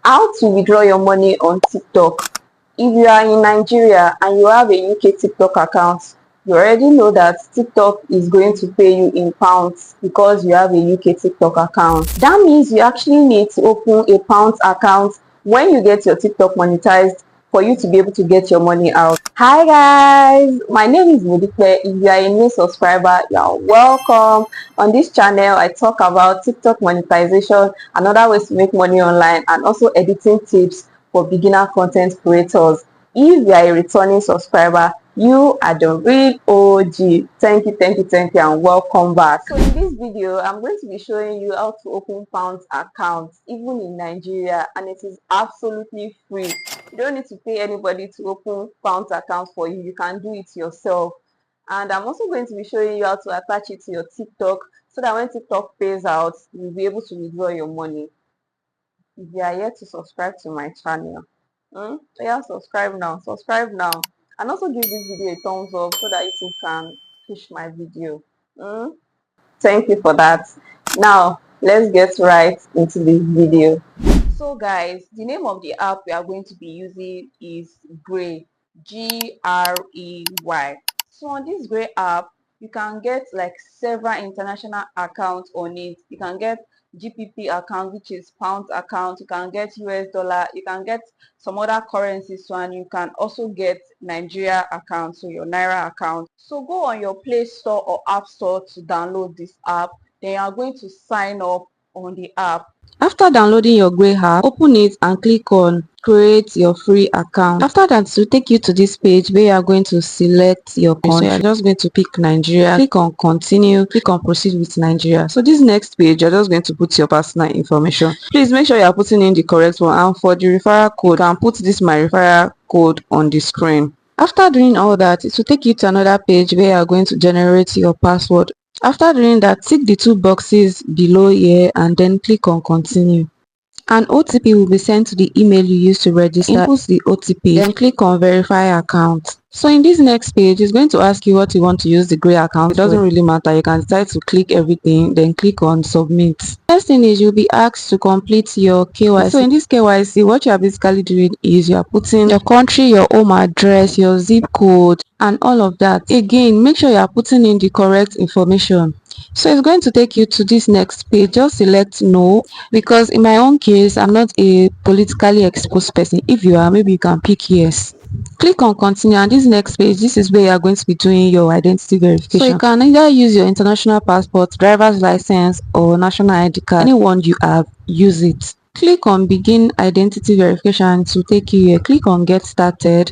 How to withdraw your money on TikTok. If you are in Nigeria and you have a UK TikTok account, you already know that TikTok is going to pay you in pounds because you have a UK TikTok account. That means you actually need to open a pounds account when you get your TikTok monetized for you to be able to get your money out. Hi guys, my name is Modipe. If you are a new subscriber, you are welcome. On this channel, I talk about TikTok monetization and other ways to make money online, and also editing tips for beginner content creators. If you are a returning subscriber, you are the real OG. Thank you, and welcome back. So in this video, I'm going to be showing you how to open pounds accounts even in Nigeria, and it is absolutely free. You don't need to pay anybody to open pounds accounts for you. You can do it yourself. And I'm also going to be showing you how to attach it to your TikTok so that when TikTok pays out, you'll be able to withdraw your money. If you are yet to subscribe to my channel, yeah, subscribe now, and also give this video a thumbs up so that YouTube can push my video. Thank you for that. Now let's get right into this video. So guys, the name of the app we are going to be using is Grey, Grey. So on this Grey app, you can get like several international accounts on it. You can get GPP account, which is pounds account. You can get US dollar. You can get some other currencies too, and you can also get Nigeria account, so your Naira account. So go on your Play Store or App Store to download this app. Then you are going to sign up on the app. After downloading your Grey app, open it and click on create your free account. After that, it will take you to this page where you are going to select your country. So you're just going to pick Nigeria, click on continue, click on proceed with Nigeria. So this next page, you're just going to put your personal information. Please make sure you are putting in the correct one, and for the referral code, you can put this my referral code on the screen. After doing all that, it will take you to another page where you are going to generate your password. After doing that, tick the two boxes below here and then click on continue. An OTP will be sent to the email you used to register. Input the OTP, then click on verify account. So in this next page, it's going to ask you what you want to use the Grey account. It doesn't really matter. You can decide to click everything, then click on submit. Next thing is you'll be asked to complete your KYC. So in this KYC, what you are basically doing is you are putting your country, your home address, your zip code, and all of that. Again, make sure you are putting in the correct information. So it's going to take you to this next page. Just select no, because in my own case, I'm not a politically exposed person. If you are, maybe you can pick yes. Click on continue, and this next page, this is where you are going to be doing your identity verification. So you can either use your international passport, driver's license, or national ID card. Anyone you have, use it. Click on begin identity verification to take you here. Click on get started.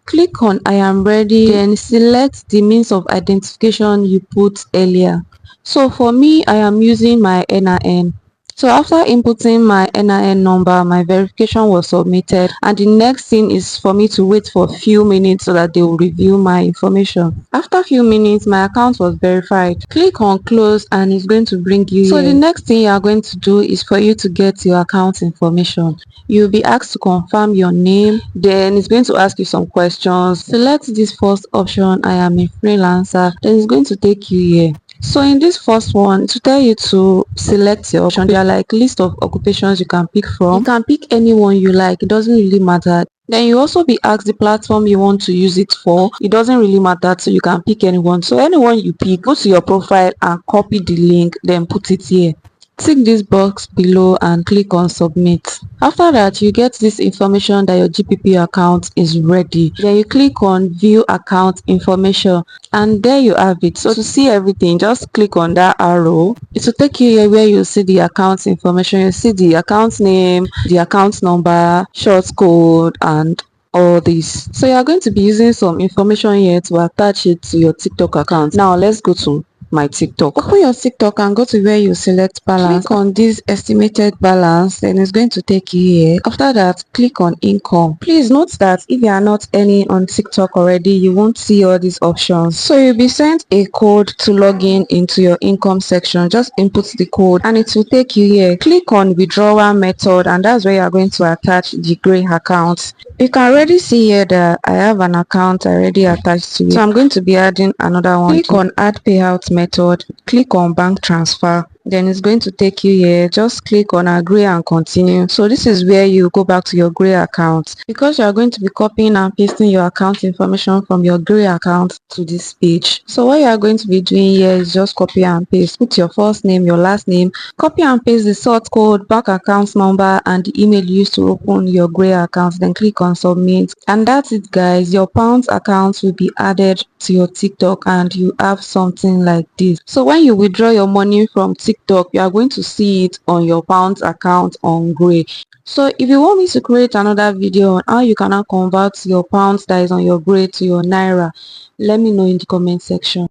Click on I am ready, then select the means of identification you put earlier. So for me, I am using my NIN. So after inputting my NIN number, my verification was submitted, and the next thing is for me to wait for a few minutes so that they will review my information. After a few minutes, my account was verified. Click on close and it's going to bring you here. The next thing you are going to do is for you to get your account information. You'll be asked to confirm your name, then it's going to ask you some questions. Select this first option, I am a freelancer, then it's going to take you here. So in this first one, to tell you to select your option, there are like list of occupations you can pick from. You can pick anyone you like, it doesn't really matter. Then you also be asked the platform you want to use it for. It doesn't really matter, so you can pick anyone. So anyone you pick, go to your profile and copy the link, then put it here. Tick this box below and click on submit. After that, you get this information that your GPP account is ready. Then you click on view account information, and there you have it. So to see everything, just click on that arrow. It will take you here where you see the account information. You see the account name, the account number, short code, and all this. So you are going to be using some information here to attach it to your TikTok account. Now let's go to my TikTok. Open your TikTok and go to where you select balance. Click on this estimated balance, then it's going to take you here. After that, click on income. Please note that if you are not earning on TikTok already, you won't see all these options. So you'll be sent a code to log in into your income section. Just input the code and it will take you here. Click on withdrawal method, and that's where you are going to attach the Grey account. You can already see here that I have an account already attached to it, so I'm going to be adding another one. Click on add payout method, click on bank transfer. then it's going to take you here. Just click on agree and continue. So this is where you go back to your Gray account, because you are going to be copying and pasting your account information from your Gray account to this page. So what you are going to be doing here is just copy and paste. Put your first name, your last name, copy and paste the sort code, bank account number, and the email you used to open your Gray account. Then click on submit, and that's it, guys. Your Pounds account will be added to your TikTok, and you have something like this. So when you withdraw your money from TikTok, you are going to see it on your Pounds account on Gray. So if you want me to create another video on how you can now convert your pounds that is on your Gray to your naira, let me know in the comment section.